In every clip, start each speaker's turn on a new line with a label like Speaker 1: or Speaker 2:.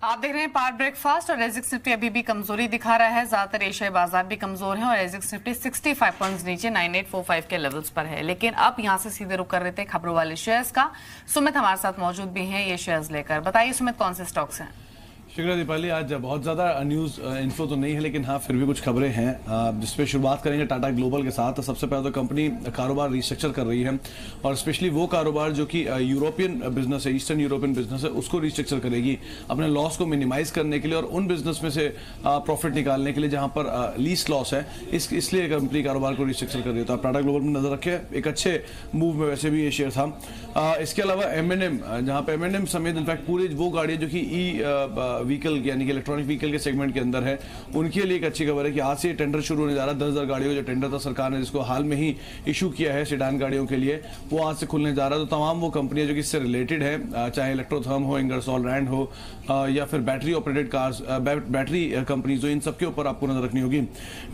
Speaker 1: आप देख रहे हैं पावर ब्रेकफास्ट और एजेक्स निफ्टी अभी भी कमजोरी दिखा रहा है। ज्यादातर एशियाई बाजार भी कमजोर हैं और एजेक्स निफ्टी 65 पॉइंट्स नीचे 9845 के लेवल्स पर है। लेकिन अब यहां से सीधे रुक कर रहे थे खबरों वाले शेयर्स का। सुमित हमारे साथ मौजूद भी हैं ये शेयर्स लेकर। बताइए सुमित, कौन से स्टॉक्स हैं?
Speaker 2: शुक्रिया दीपाली। आज बहुत ज़्यादा न्यूज़ इन्फो तो नहीं है, लेकिन हाँ फिर भी कुछ खबरें हैं जिसपे शुरुआत करेंगे टाटा ग्लोबल के साथ। सबसे पहले तो कंपनी कारोबार रिस्ट्रक्चर कर रही है और स्पेशली वो कारोबार जो कि यूरोपियन बिजनेस है, ईस्टर्न यूरोपियन बिजनेस है, उसको रिस्ट्रक्चर करेगी अपने लॉस को मिनिमाइज करने के लिए और उन बिजनेस में से प्रॉफिट निकालने के लिए जहां पर लीस्ट लॉस है, इसलिए कंपनी कारोबार को रिस्ट्रक्चर कर रही है। तो आप टाटा ग्लोबल में नजर रखें, एक अच्छे मूव में वैसे भी ये शेयर था। इसके अलावा M&M, जहां पर M&M समेत इनफैक्ट पूरी वो गाड़ियां जो कि व्हीकल यानी कि इलेक्ट्रॉनिक व्हीकल के सेगमेंट के अंदर है, उनके लिए एक अच्छी खबर है कि आज से टेंडर शुरू होने जा रहा है। 10,000 गाड़ियों का जो टेंडर था सरकार ने जिसको हाल में ही इशू किया है सेडान गाड़ियों के लिए, वो आज से खुलने जा रहा है। तो तमाम वो कंपनियां जो कि इससे रिलेटेड है, चाहे इलेक्ट्रोथर्म हो, इंगरसोल रैंड हो या फिर battery operated cars, battery companies हो, इन सबके ऊपर आपको नजर रखनी होगी।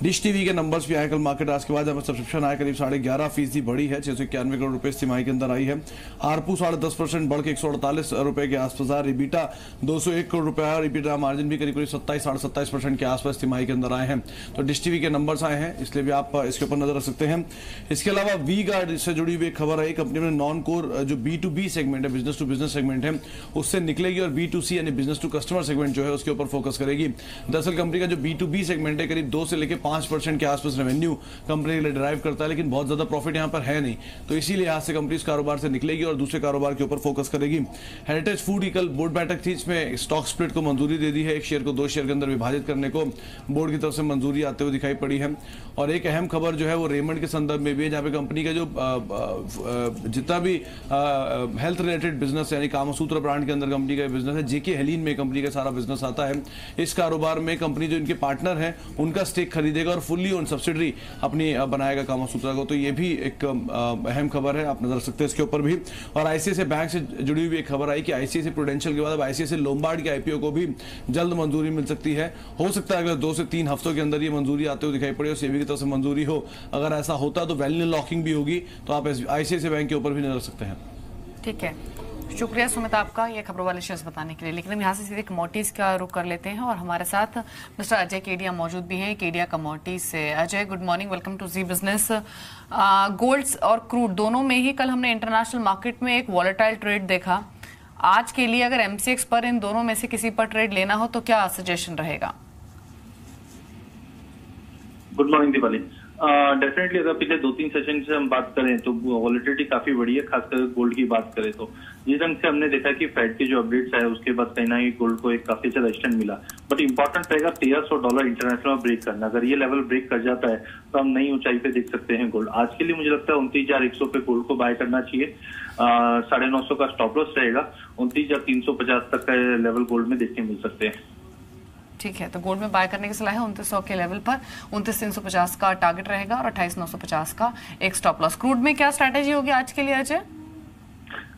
Speaker 2: डिश टीवी के नंबर्स भी आए कल मार्केट आज के बाद, हमें सब्सक्रिप्शन आया करीब 11.5% बढ़ी है, 691 करोड़ रुपए इस तिमाही के अंदर आई है। आरपू 10.5% बढ़ के 148 रुपए के आसपास आ। ईबीटा 201 करोड़ रुपए और ईबीटा मार्जिन भी करीब 27-27.5% के आसपास तिमाही के अंदर आए हैं। तो डिश टीवी के नंबर्स आए हैं, इसलिए भी आप इसके ऊपर नजर रख सकते हैं। इसके अलावा वी गार्ड से जुड़ी हुई एक खबर है, कंपनी में नॉन कोर जो B2B सेगमेंट है, बिजनेस टू बिजनेस सेगमेंट है, उससे निकलेगी और B2C यानी बिजनेस टू कस्टमर सेगमेंट जो है उसके ऊपर फोकस करेगी। दरअसल कंपनी का जो B2B सेगमेंट है करीब 2 से लेकर 5% के आसपास रेवेन्यू कंपनी के लिए ड्राइव करता है, लेकिन बहुत ज्यादा प्रॉफिट यहां पर है नहीं। तो इसीलिए आज से कंपनी इस कारोबार से निकलेगी और दूसरे कारोबार के ऊपर फोकस करेगी। हेरिटेज फूड की कल बोर्ड बैठक थी, इसमें स्टॉक स्प्लिट को मंजूरी दे दी है, एक शेयर को 2 शेयर के अंदर विभाजित करने को बोर्ड की तरफ से मंजूरी आते हुए दिखाई पड़ी है। और एक अहम खबर जो है वो रेमंड के संदर्भ में भी है, जहां पे कंपनी का जो जितना भी हेल्थ रिलेटेड बिजनेस यानी कामसूत्र ब्रांड के अंदर कंपनी का बिजनेस है, जेके हेलिन में कंपनी का सारा बिजनेस आता है। इस कारोबार में कंपनी जो इनके पार्टनर है उनका स्टेक खरीदेगा और फुल्ली ओन सब्सिडरी अपनी बनाएगा कामसूत्रा को। तो ये भी एक अहम खबर है, आप नजर रख सकते हैं इसके ऊपर भी। और आईसीआईसीआई बैंक से जुड़ी हुई एक खबर आई कि आईसीआईसीआई प्रूडेंशियल के बाद अब आईसीआईसीआई लोम्बार्ड के आईपीओ को भी जल्द मंजूरी मिल सकती है। हो सकता है अगर 2 से 3 हफ्तों के अंदर ये मंजूरी आते हुए दिखाई पड़े और सेबी की तरफ से मंजूरी हो। अगर ऐसा होता तो वैल्यू लॉकिंग भी होगी, तो आप आईसीआईसीआई बैंक के ऊपर भी नजर रख सकते हैं।
Speaker 1: ठीक है, शुक्रिया सुमित आपका ये खबरों वाले शेयर्स बताने के लिए। लेकिन हम यहाँ से सीधे कमोडिटीज का रुख कर लेते हैं और हमारे साथ मिस्टर अजय केडिया मौजूद भी हैं केडिया कमोडिटीज से। Ajay, good morning, welcome to Zee business. Golds और क्रूड दोनों में ही कल हमने इंटरनेशनल मार्केट में एक वॉलेटाइल ट्रेड देखा। आज के लिए अगर MCX पर इन दोनों में से किसी पर ट्रेड लेना हो तो क्या सजेशन रहेगा?
Speaker 3: Good morning Deepali. डेफिनेटली अगर पिछले 2-3 सेशन से हम बात करें तो वॉलेटिलिटी काफी बढ़ी है, खासकर गोल्ड की बात करें तो जिस ढंग से हमने देखा कि फेड के जो अपडेट्स आए उसके बाद कहीं ना कहीं गोल्ड को एक काफी अच्छा रजिस्टेंस मिला। बट इंपॉर्टेंट रहेगा $1300 इंटरनेशनल ब्रेक करना। अगर ये लेवल ब्रेक कर जाता है तो हम नई ऊंचाई पे देख सकते हैं गोल्ड। आज के लिए मुझे लगता है 29,100 पे गोल्ड को बाय करना चाहिए। 950 का स्टॉप लॉस रहेगा। 29,350 तक का लेवल गोल्ड में देखने मिल सकते हैं।
Speaker 1: ठीक है, तो गोल्ड में बाय करने की सलाह है 2900 के लेवल पर। 29,350 का टारगेट रहेगा और 28,950 का एक स्टॉप लॉस। क्रूड में क्या स्ट्रैटेजी होगी आज के लिए अजय?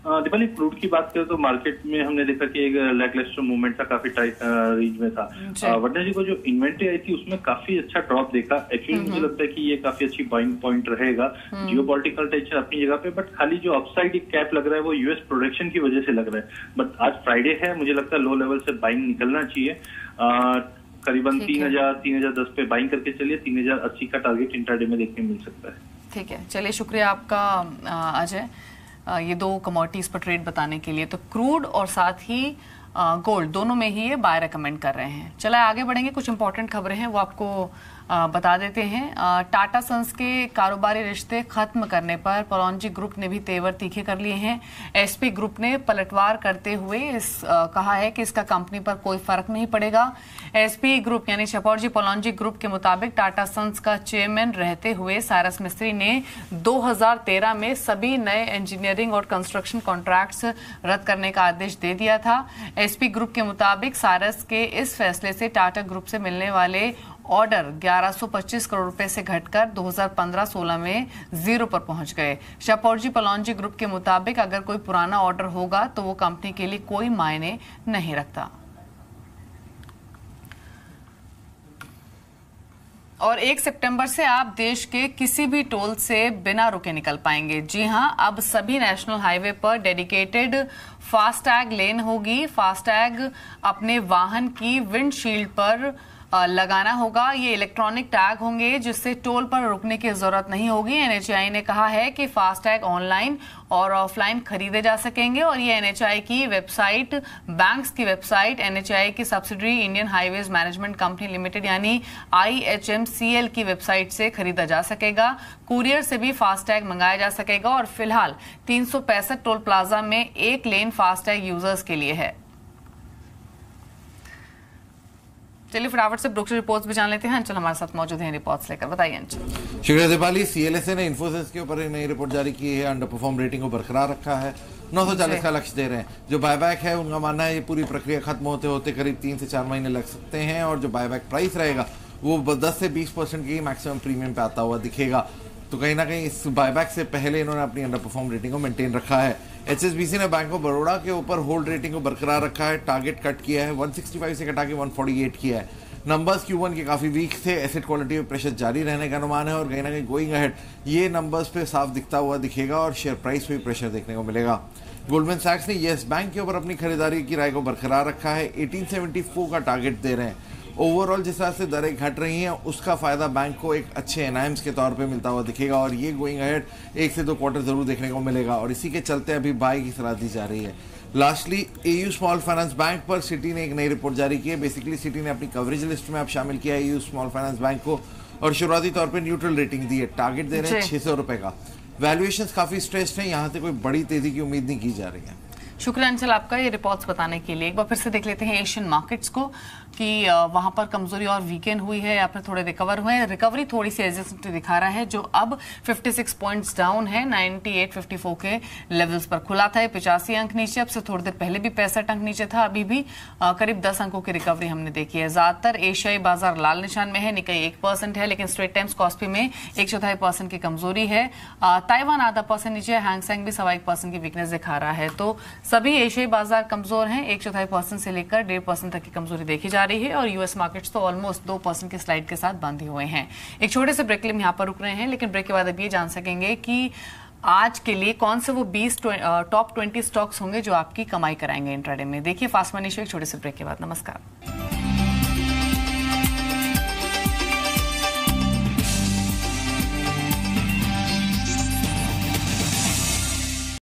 Speaker 3: दीपाली, क्रूड की बात करें तो मार्केट में हमने देखा कि एक लैकलस्टर मूवमेंट था, काफी टाइट रेंज में था। वर्णा जी को जो इन्वेंट्री आई थी उसमें काफी अच्छा ड्रॉप देखा। एक्चुअली मुझे लगता है कि ये काफी अच्छी बाइंग पॉइंट रहेगा। जियोपॉलिटिकल टेंशन अपनी जगह पे, बट खाली जो अपसाइड एक कैप लग रहा है वो यूएस प्रोडक्शन की वजह से लग रहा है। बट आज फ्राइडे है, मुझे लगता है लो लेवल से बाइंग निकलना चाहिए। करीबन 3,010 पे बाइंग करके चलिए। 3,080 का टारगेट इंट्राडे में देखने मिल सकता है।
Speaker 1: ठीक है, चलिए शुक्रिया आपका अजय ये 2 कमोडिटीज पर ट्रेड बताने के लिए। तो क्रूड और साथ ही गोल्ड दोनों में ही ये बाय रेकमेंड कर रहे हैं। चला आगे बढ़ेंगे, कुछ इंपॉर्टेंट खबरें हैं वो आपको बता देते हैं। टाटा सन्स के कारोबारी रिश्ते खत्म करने पर पलौंजी ग्रुप ने भी तेवर तीखे कर लिए हैं। एसपी ग्रुप ने पलटवार करते हुए कहा है कि इसका कंपनी पर कोई फर्क नहीं पड़ेगा। एसपी ग्रुप यानी शपौरजी पलौंजी ग्रुप के मुताबिक टाटा सन्स का चेयरमैन रहते हुए साइरस मिस्त्री ने 2013 में सभी नए इंजीनियरिंग और कंस्ट्रक्शन कॉन्ट्रैक्ट्स रद्द करने का आदेश दे दिया था। एसपी ग्रुप के मुताबिक साइरस के इस फैसले से टाटा ग्रुप से मिलने वाले ऑर्डर 1125 करोड़ रुपए से घटकर 2015-16 में 0 पर पहुंच गए। शपौरजी पलौंजी ग्रुप के मुताबिक अगर कोई पुराना ऑर्डर होगा तो वो कंपनी के लिए कोई मायने नहीं रखता। और 1 सितंबर से आप देश के किसी भी टोल से बिना रुके निकल पाएंगे। जी हां, अब सभी नेशनल हाईवे पर डेडिकेटेड फास्टैग लेन होगी। फास्टैग अपने वाहन की विंडशील्ड पर लगाना होगा। ये इलेक्ट्रॉनिक टैग होंगे जिससे टोल पर रुकने की जरूरत नहीं होगी। एनएचएआई ने कहा है कि फास्टैग ऑनलाइन और ऑफलाइन खरीदे जा सकेंगे और ये एनएचएआई की वेबसाइट, बैंक्स की वेबसाइट, एनएचएआई की subsidiary Indian highways management company limited यानी IHMCL की वेबसाइट से खरीदा जा सकेगा। कुरियर से भी फास्टैग मंगाया जा सकेगा और फिलहाल 365 टोल प्लाजा में एक लेन फास्टैग यूजर्स के लिए है। चलिए फटाफट से ब्रोकरेज रिपोर्ट्स भी जान लेते हैं। अंचल हमारे साथ मौजूद हैं रिपोर्ट्स लेकर। बताइए अंचल।
Speaker 4: शुक्रिया दीपाली। CLSA ने इन्फोसिस के ऊपर एक नई रिपोर्ट जारी की है। अंडर परफॉर्म रेटिंग को बरकरार रखा है, 940 का लक्ष्य दे रहे हैं। जो बायबैक है उनका मानना है ये पूरी प्रक्रिया खत्म होते होते करीब 3 से 4 महीने लग सकते हैं और जो बायबैक प्राइस रहेगा वो 10 से 20% की मैक्सिमम प्रीमियम पे आता हुआ दिखेगा। तो कहीं ना कहीं इस बायबैक से पहले इन्होंने अपनी अंडर परफॉर्म रेटिंग को मेंटेन रखा है। HSBC ने बैंक ऑफ बड़ौदा के ऊपर होल्ड रेटिंग को बरकरार रखा है, टारगेट कट किया है, 165 से घटा के 148 किया है। नंबर्स Q1 के काफी वीक थे, एसेट क्वालिटी में प्रेशर जारी रहने का अनुमान है और कहीं ना कहीं गोइंग अहेड ये नंबर्स पे साफ दिखता हुआ दिखेगा और शेयर प्राइस पे भी प्रेशर देखने को मिलेगा। गोल्डमैन सैक्स ने येस बैंक के ऊपर अपनी खरीदारी की राय को बरकरार रखा है, 1874 का टारगेट दे रहे हैं। ओवरऑल जिस तरह से दरें घट रही हैं उसका फायदा बैंक को एक अच्छे एनआईएम्स के तौर पे मिलता हुआ दिखेगा और ये गोइंग अहेड 1 से 2 क्वार्टर जरूर देखने को मिलेगा और इसी के चलते अभी बाय की सलाह दी जा रही है। Lastly AU small finance bank पर सिटी ने एक नई रिपोर्ट जारी की है। बेसिकली सिटी ने अपनी कवरेज लिस्ट में अब शामिल किया है AU स्मॉल फाइनेंस बैंक को और शुरुआती तौर पे न्यूट्रल रेटिंग दी है। टारगेट दे रहे हैं 600 रुपए का। वैल्यूएशंस काफी स्ट्रेस्ड हैं, यहाँ से कोई बड़ी तेजी की उम्मीद नहीं की जा रही है।
Speaker 1: शुक्रिया अंचल आपका ये रिपोर्ट्स बताने के लिए। एक बार फिर से देख लेते हैं एशियन मार्केट्स को कि वहां पर कमजोरी और वीकेंड हुई है या फिर थोड़े रिकवर हुए हैं। रिकवरी थोड़ी सी एडजस्टमेंट दिखा रहा है जो अब 56 पॉइंट्स डाउन है, 98.54 के लेवल्स पर खुला था। 85 अंक नीचे, अब से थोड़ी देर पहले भी 65 अंक नीचे था। अभी भी करीब 10 अंकों की रिकवरी हमने देखी है। ज्यादातर एशियाई बाजार लाल निशान में है, निकाई 1% है, लेकिन स्ट्रेट टाइम्स कॉस्पी में 1/4% की कमजोरी है। ताइवान आधा % नीचे, हैंगसेंग भी 1.25% की वीकनेस दिखा रहा है। तो सभी एशियाई बाजार कमजोर हैं, 1/4% से लेकर 1.5% तक की कमजोरी देखी जा रही है और यूएस मार्केट्स तो ऑलमोस्ट 2% की स्लाइड के साथ बंधे हुए हैं। एक छोटे से ब्रेक के लिए हम यहाँ पर रुक रहे हैं, लेकिन ब्रेक के बाद अब ये जान सकेंगे कि आज के लिए कौन से वो 20 टॉप 20 स्टॉक्स होंगे जो आपकी कमाई कराएंगे इंट्राडे में। देखिए फास्ट मनी शो एक छोटे से ब्रेक के बाद। नमस्कार।